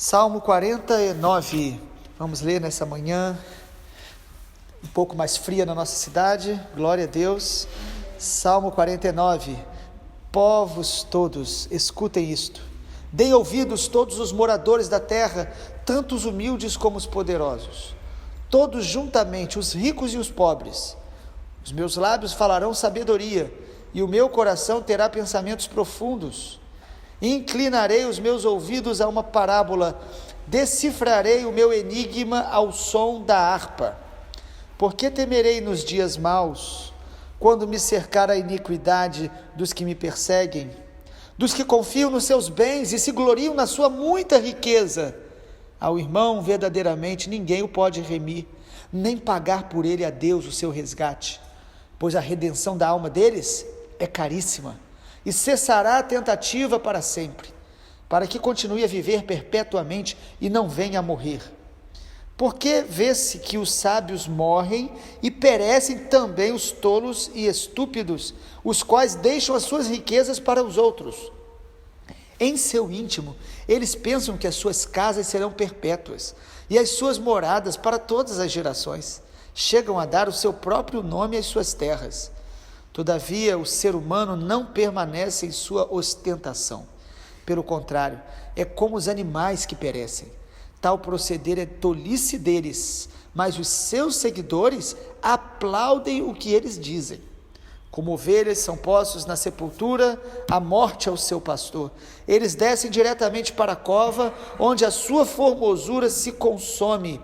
Salmo 49, vamos ler nessa manhã, um pouco mais fria na nossa cidade, glória a Deus. Salmo 49, povos todos, escutem isto, deem ouvidos todos os moradores da terra, tanto os humildes como os poderosos, todos juntamente, os ricos e os pobres. Os meus lábios falarão sabedoria, e o meu coração terá pensamentos profundos. Inclinarei os meus ouvidos a uma parábola, decifrarei o meu enigma ao som da harpa. Porque temerei nos dias maus, quando me cercar a iniquidade dos que me perseguem, dos que confiam nos seus bens e se gloriam na sua muita riqueza? Ao irmão, verdadeiramente, ninguém o pode remir, nem pagar por ele a Deus o seu resgate, pois a redenção da alma deles é caríssima, e cessará a tentativa para sempre, para que continue a viver perpetuamente e não venha a morrer. Porque vê-se que os sábios morrem e perecem também os tolos e estúpidos, os quais deixam as suas riquezas para os outros. Em seu íntimo, eles pensam que as suas casas serão perpétuas e as suas moradas para todas as gerações. Chegam a dar o seu próprio nome às suas terras. Todavia, o ser humano não permanece em sua ostentação. Pelo contrário, é como os animais que perecem. Tal proceder é tolice deles, mas os seus seguidores aplaudem o que eles dizem. Como ovelhas são postos na sepultura, a morte é o seu pastor. Eles descem diretamente para a cova, onde a sua formosura se consome.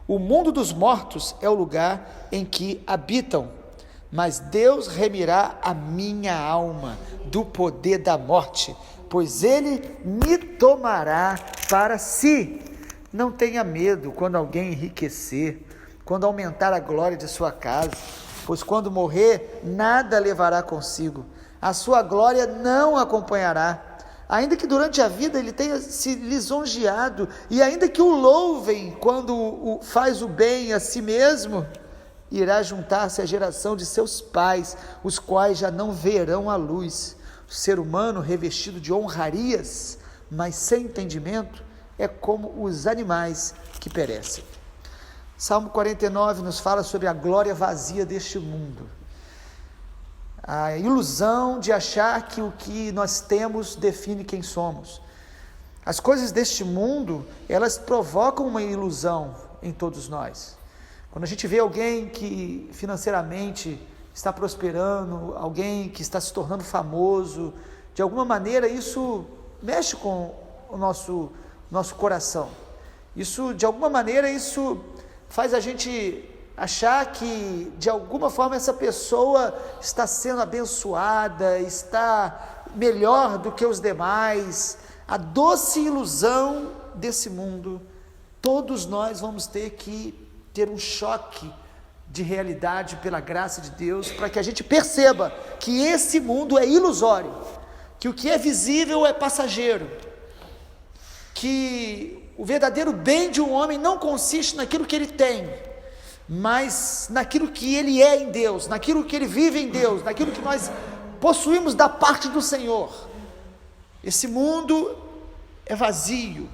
O mundo dos mortos é o lugar em que habitam. Mas Deus remirá a minha alma do poder da morte, pois Ele me tomará para si. Não tenha medo quando alguém enriquecer, quando aumentar a glória de sua casa, pois quando morrer, nada levará consigo, a sua glória não acompanhará. Ainda que durante a vida ele tenha se lisonjeado, e ainda que o louvem quando faz o bem a si mesmo, irá juntar-se à geração de seus pais, os quais já não verão a luz. O ser humano revestido de honrarias, mas sem entendimento, é como os animais que perecem. Salmo 49 nos fala sobre a glória vazia deste mundo. A ilusão de achar que o que nós temos define quem somos. As coisas deste mundo, elas provocam uma ilusão em todos nós. Quando a gente vê alguém que financeiramente está prosperando, alguém que está se tornando famoso, de alguma maneira isso mexe com o nosso coração. Isso, de alguma maneira, isso faz a gente achar que, de alguma forma, essa pessoa está sendo abençoada, está melhor do que os demais. A doce ilusão desse mundo, todos nós vamos ter que ter um choque de realidade pela graça de Deus, para que a gente perceba que esse mundo é ilusório, que o que é visível é passageiro, que o verdadeiro bem de um homem não consiste naquilo que ele tem, mas naquilo que ele é em Deus, naquilo que ele vive em Deus, naquilo que nós possuímos da parte do Senhor. Esse mundo é vazio,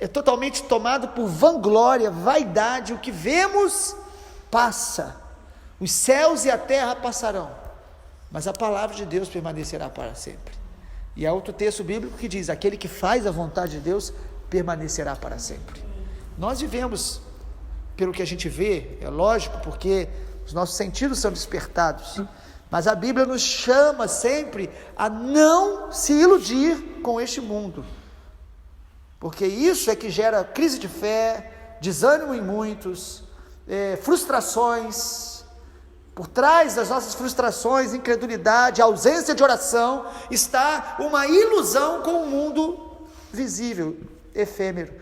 é totalmente tomado por vanglória, vaidade. O que vemos passa, os céus e a terra passarão, mas a palavra de Deus permanecerá para sempre. E há outro texto bíblico que diz: aquele que faz a vontade de Deus permanecerá para sempre. Nós vivemos pelo que a gente vê, é lógico, porque os nossos sentidos são despertados, mas a Bíblia nos chama sempre a não se iludir com este mundo, porque isso é que gera crise de fé, desânimo em muitos, frustrações. Por trás das nossas frustrações, incredulidade, ausência de oração, está uma ilusão com o mundo visível, efêmero,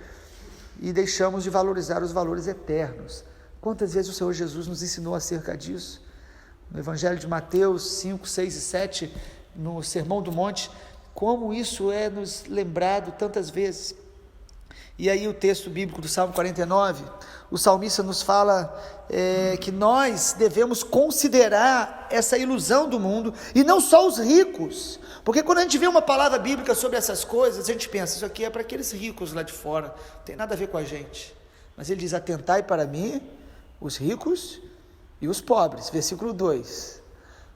e deixamos de valorizar os valores eternos. Quantas vezes o Senhor Jesus nos ensinou acerca disso? No Evangelho de Mateus 5, 6 e 7, no Sermão do Monte, como isso é nos lembrado tantas vezes. E aí o texto bíblico do Salmo 49, o salmista nos fala que nós devemos considerar essa ilusão do mundo, e não só os ricos, porque quando a gente vê uma palavra bíblica sobre essas coisas, a gente pensa, isso aqui é para aqueles ricos lá de fora, não tem nada a ver com a gente. Mas ele diz, atentai para mim, os ricos e os pobres, versículo 2,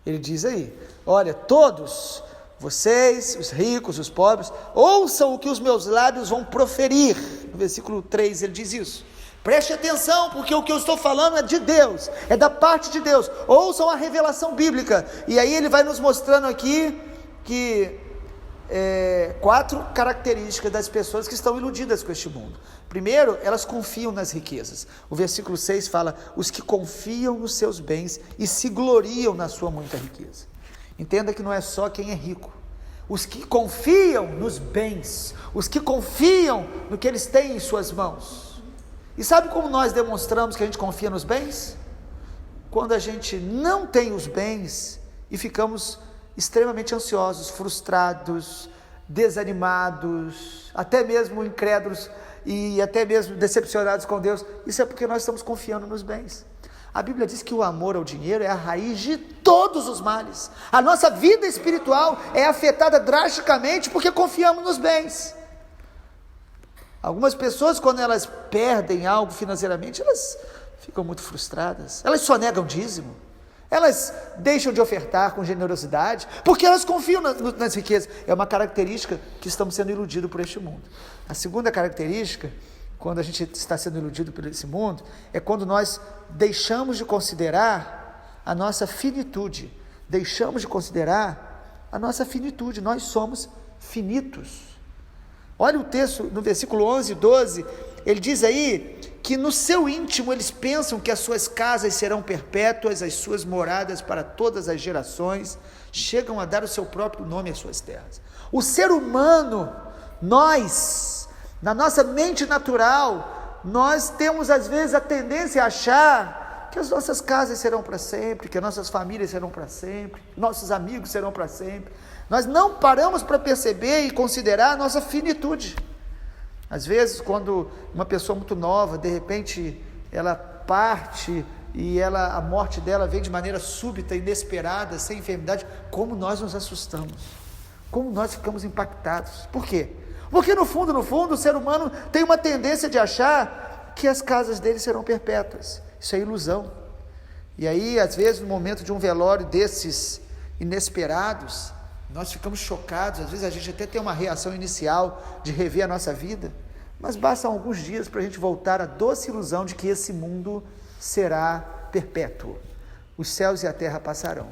ele diz aí, olha, todos vocês, os ricos, os pobres, ouçam o que os meus lábios vão proferir. No versículo 3 ele diz isso. Preste atenção, porque o que eu estou falando é de Deus, é da parte de Deus. Ouçam a revelação bíblica. E aí ele vai nos mostrando aqui que 4 características das pessoas que estão iludidas com este mundo. Primeiro, elas confiam nas riquezas. O versículo 6 fala, os que confiam nos seus bens e se gloriam na sua muita riqueza. Entenda que não é só quem é rico, os que confiam nos bens, os que confiam no que eles têm em suas mãos. E sabe como nós demonstramos que a gente confia nos bens? Quando a gente não tem os bens e ficamos extremamente ansiosos, frustrados, desanimados, até mesmo incrédulos e até mesmo decepcionados com Deus. Isso é porque nós estamos confiando nos bens. A Bíblia diz que o amor ao dinheiro é a raiz de todos os males. A nossa vida espiritual é afetada drasticamente porque confiamos nos bens. Algumas pessoas, quando elas perdem algo financeiramente, elas ficam muito frustradas. Elas só negam dízimo. Elas deixam de ofertar com generosidade, porque elas confiam nas riquezas. É uma característica que estamos sendo iludidos por este mundo. A segunda característica, quando a gente está sendo iludido por esse mundo, é quando nós deixamos de considerar a nossa finitude. Deixamos de considerar a nossa finitude. Nós somos finitos. Olha o texto no versículo 11 e 12, ele diz aí que no seu íntimo eles pensam que as suas casas serão perpétuas, as suas moradas para todas as gerações, chegam a dar o seu próprio nome às suas terras. O ser humano, nós, na nossa mente natural, nós temos às vezes a tendência a achar que as nossas casas serão para sempre, que as nossas famílias serão para sempre, nossos amigos serão para sempre. Nós não paramos para perceber e considerar a nossa finitude. Às vezes, quando uma pessoa muito nova, de repente, ela parte e a morte dela vem de maneira súbita, inesperada, sem enfermidade, como nós nos assustamos, como nós ficamos impactados. Por quê? Porque no fundo, o ser humano tem uma tendência de achar que as casas dele serão perpétuas. Isso é ilusão. E aí, às vezes, no momento de um velório desses inesperados, nós ficamos chocados, às vezes a gente até tem uma reação inicial de rever a nossa vida, mas bastam alguns dias para a gente voltar à doce ilusão de que esse mundo será perpétuo. Os céus e a terra passarão.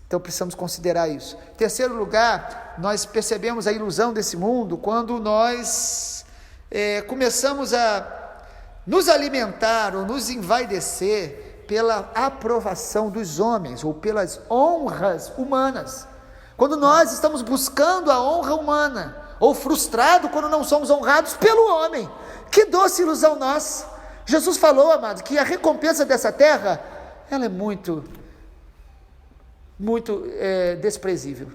Então precisamos considerar isso. Em terceiro lugar, nós percebemos a ilusão desse mundo quando nós começamos a nos alimentar ou nos envaidecer pela aprovação dos homens ou pelas honras humanas. Quando nós estamos buscando a honra humana, ou frustrado quando não somos honrados pelo homem, que doce ilusão nossa. Jesus falou, amado, que a recompensa dessa terra, ela é muito desprezível,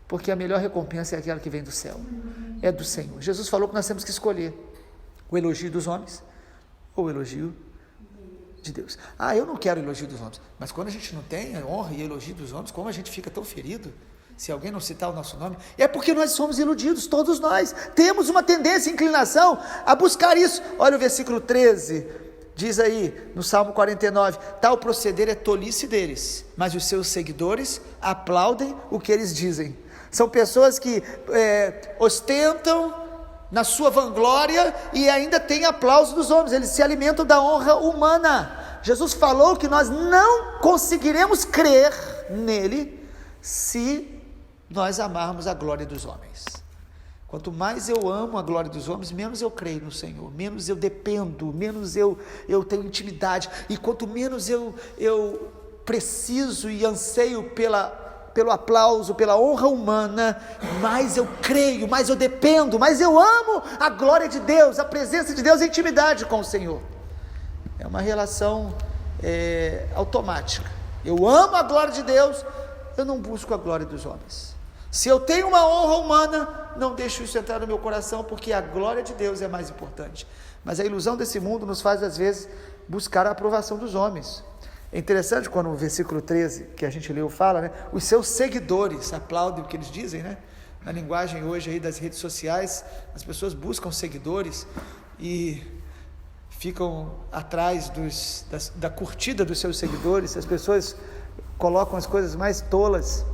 porque a melhor recompensa é aquela que vem do céu, é do Senhor. Jesus falou que nós temos que escolher o elogio dos homens, ou o elogio de Deus. Eu não quero elogio dos homens, mas quando a gente não tem a honra e elogio dos homens, como a gente fica tão ferido, se alguém não citar o nosso nome, é porque nós somos iludidos, todos nós, temos uma tendência, inclinação a buscar isso. Olha o versículo 13, diz aí, no Salmo 49, tal proceder é tolice deles, mas os seus seguidores aplaudem o que eles dizem. São pessoas que ostentam na sua vanglória e ainda têm aplauso dos homens, eles se alimentam da honra humana. Jesus falou que nós não conseguiremos crer nele se nós amarmos a glória dos homens. Quanto mais eu amo a glória dos homens, menos eu creio no Senhor, menos eu dependo, menos eu tenho intimidade, e quanto menos eu preciso e anseio pelo aplauso, pela honra humana, mais eu creio, mais eu dependo, mais eu amo a glória de Deus, a presença de Deus, a intimidade com o Senhor. É uma relação automática. Eu amo a glória de Deus, eu não busco a glória dos homens. Se eu tenho uma honra humana, não deixo isso entrar no meu coração, porque a glória de Deus é mais importante. Mas a ilusão desse mundo nos faz, às vezes, buscar a aprovação dos homens. É interessante quando o versículo 13, que a gente leu, fala, né? Os seus seguidores aplaudem o que eles dizem, né? Na linguagem hoje aí das redes sociais, as pessoas buscam seguidores e ficam atrás da curtida dos seus seguidores. As pessoas colocam as coisas mais tolas,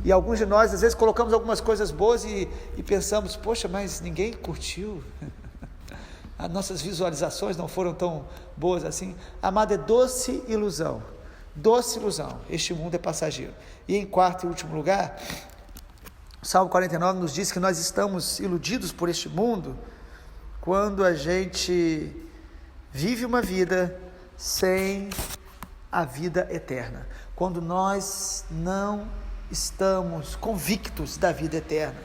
e alguns de nós às vezes colocamos algumas coisas boas e pensamos, poxa, mas ninguém curtiu, as nossas visualizações não foram tão boas assim. Amado, é doce ilusão, este mundo é passageiro. E em quarto e último lugar, o Salmo 49 nos diz que nós estamos iludidos por este mundo quando a gente vive uma vida sem a vida eterna, quando nós não estamos convictos da vida eterna.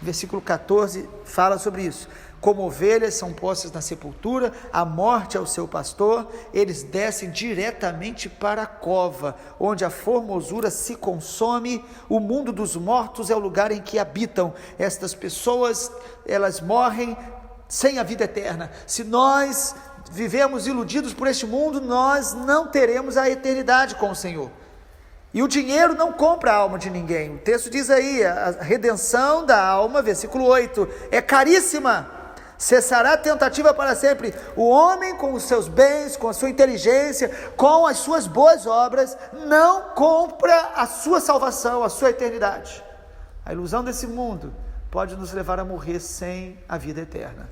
O versículo 14 fala sobre isso. Como ovelhas são postas na sepultura, a morte é o seu pastor, eles descem diretamente para a cova, onde a formosura se consome, o mundo dos mortos é o lugar em que habitam. Estas pessoas, elas morrem sem a vida eterna. Se nós vivemos iludidos por este mundo, nós não teremos a eternidade com o Senhor. E o dinheiro não compra a alma de ninguém. O texto diz aí, a redenção da alma, versículo 8, é caríssima, cessará a tentativa para sempre. O homem com os seus bens, com a sua inteligência, com as suas boas obras, não compra a sua salvação, a sua eternidade. A ilusão desse mundo pode nos levar a morrer sem a vida eterna.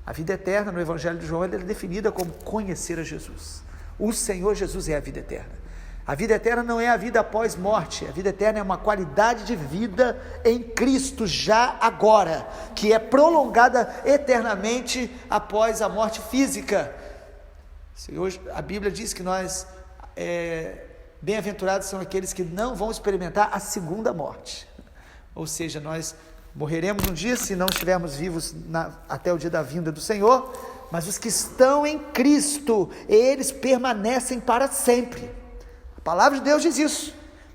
A vida eterna no Evangelho de João é definida como conhecer a Jesus. O Senhor Jesus é a vida eterna. A vida eterna não é a vida após morte, a vida eterna é uma qualidade de vida em Cristo já agora, que é prolongada eternamente após a morte física. Hoje a Bíblia diz que nós, bem-aventurados são aqueles que não vão experimentar a segunda morte, ou seja, nós morreremos um dia se não estivermos vivos até o dia da vinda do Senhor, mas os que estão em Cristo, eles permanecem para sempre. A palavra de Deus diz isso,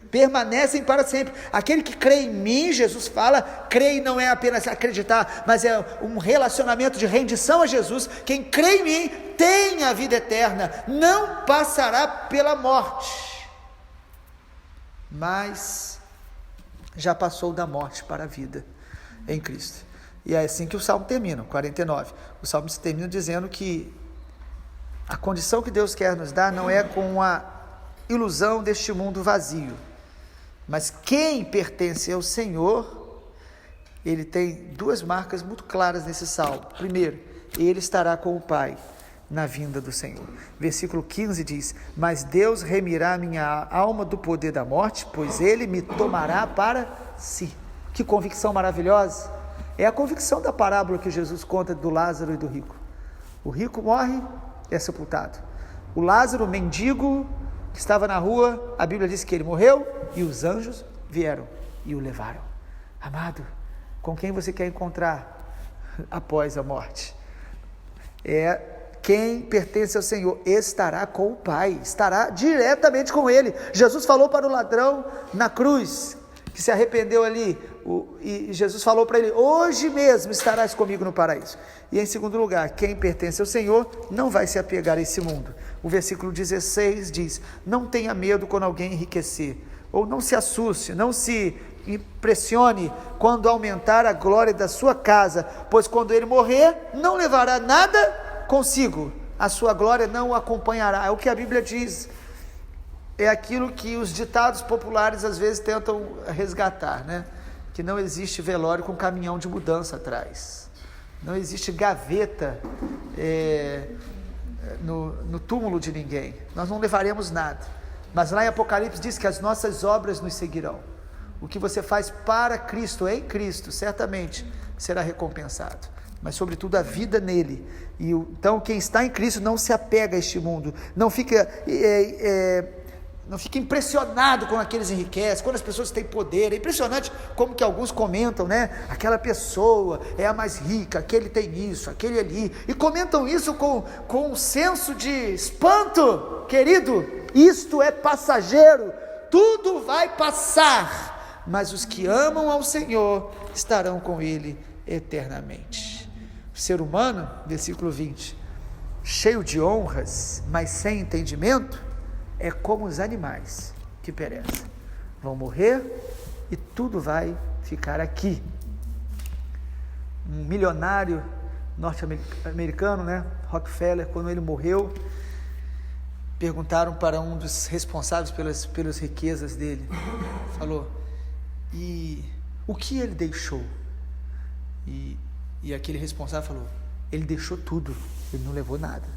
permanecem para sempre. Aquele que crê em mim, Jesus fala, crer não é apenas acreditar, mas é um relacionamento de rendição a Jesus. Quem crê em mim tem a vida eterna, não passará pela morte, mas já passou da morte para a vida em Cristo. E é assim que o Salmo termina, 49. O Salmo termina dizendo que a condição que Deus quer nos dar não é com a ilusão deste mundo vazio, mas quem pertence ao Senhor, ele tem duas marcas muito claras nesse salmo. Primeiro, ele estará com o Pai na vinda do Senhor. Versículo 15 diz, mas Deus remirá minha alma do poder da morte, pois ele me tomará para si. Que convicção maravilhosa! É a convicção da parábola que Jesus conta do Lázaro e do rico. O rico morre, é sepultado. O Lázaro, mendigo, que estava na rua, a Bíblia diz que ele morreu e os anjos vieram e o levaram. Amado, com quem você quer encontrar após a morte? Quem pertence ao Senhor estará com o Pai, estará diretamente com Ele. Jesus falou para o ladrão na cruz, que se arrependeu ali, e Jesus falou para ele, hoje mesmo estarás comigo no paraíso. E em segundo lugar, quem pertence ao Senhor não vai se apegar a esse mundo. O versículo 16 diz, não tenha medo quando alguém enriquecer, ou não se assuste, não se impressione quando aumentar a glória da sua casa, pois quando ele morrer, não levará nada consigo, a sua glória não o acompanhará. É o que a Bíblia diz, é aquilo que os ditados populares às vezes tentam resgatar, né? Que não existe velório com caminhão de mudança atrás, não existe gaveta no túmulo de ninguém, nós não levaremos nada, mas lá em Apocalipse diz que as nossas obras nos seguirão. O que você faz para Cristo, em Cristo, certamente será recompensado, mas sobretudo a vida nele. Então quem está em Cristo não se apega a este mundo, não fica impressionado quando aqueles enriquecem, quando as pessoas têm poder. É impressionante como que alguns comentam, né? Aquela pessoa é a mais rica, aquele tem isso, aquele ali, e comentam isso com um senso de espanto. Querido, isto é passageiro, tudo vai passar, mas os que amam ao Senhor estarão com Ele eternamente. O ser humano, versículo 20, cheio de honras, mas sem entendimento, é como os animais que perecem. Vão morrer e tudo vai ficar aqui. Um milionário norte-americano, Rockefeller, quando ele morreu, perguntaram para um dos responsáveis pelas riquezas dele, falou, e o que ele deixou? E aquele responsável falou, ele deixou tudo, ele não levou nada,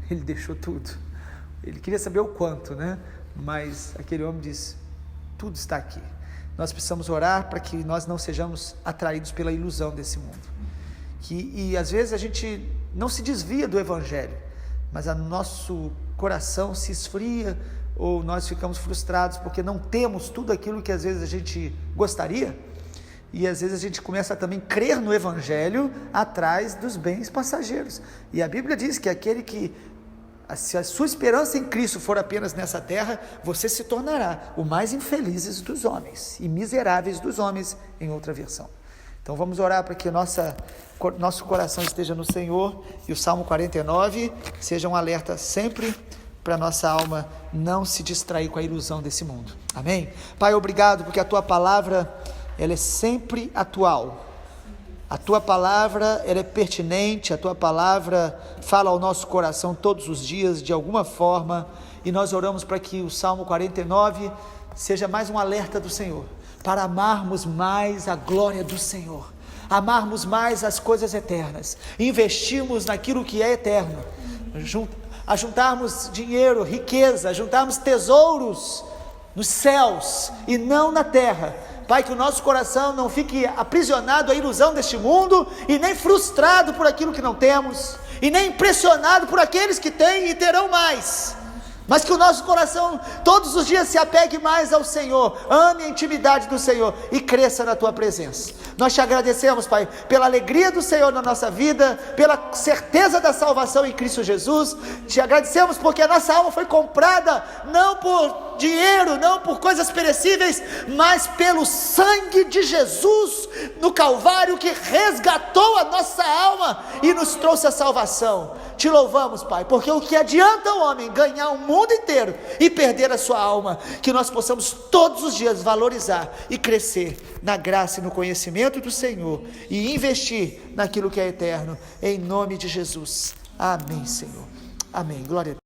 ele deixou tudo. Ele queria saber o quanto, mas aquele homem disse, tudo está aqui. Nós precisamos orar para que nós não sejamos atraídos pela ilusão desse mundo. E às vezes a gente não se desvia do Evangelho, mas o nosso coração se esfria, ou nós ficamos frustrados porque não temos tudo aquilo que às vezes a gente gostaria, e às vezes a gente começa a também crer no Evangelho atrás dos bens passageiros. E a Bíblia diz que aquele que, se a sua esperança em Cristo for apenas nessa terra, você se tornará o mais infelizes dos homens e miseráveis dos homens, em outra versão. Então vamos orar para que nosso coração esteja no Senhor, e o Salmo 49 seja um alerta sempre para nossa alma não se distrair com a ilusão desse mundo. Amém? Pai, obrigado porque a Tua palavra, ela é sempre atual. A Tua palavra, ela é pertinente, a Tua palavra fala ao nosso coração todos os dias, de alguma forma, e nós oramos para que o Salmo 49 seja mais um alerta do Senhor, para amarmos mais a glória do Senhor, amarmos mais as coisas eternas, investirmos naquilo que é eterno, ajuntarmos dinheiro, riqueza, ajuntarmos tesouros nos céus e não na terra. Pai, que o nosso coração não fique aprisionado à ilusão deste mundo, e nem frustrado por aquilo que não temos, e nem impressionado por aqueles que têm e terão mais, mas que o nosso coração todos os dias se apegue mais ao Senhor, ame a intimidade do Senhor e cresça na Tua presença. Nós te agradecemos, Pai, pela alegria do Senhor na nossa vida, pela certeza da salvação em Cristo Jesus. Te agradecemos porque a nossa alma foi comprada não por dinheiro, não por coisas perecíveis, mas pelo sangue de Jesus no Calvário, que resgatou a nossa alma e nos trouxe a salvação. Te louvamos, Pai, porque o que adianta o homem ganhar o mundo inteiro e perder a sua alma? Que nós possamos todos os dias valorizar e crescer na graça e no conhecimento do Senhor, e investir naquilo que é eterno, em nome de Jesus. Amém, Senhor. Amém. Glória a Deus.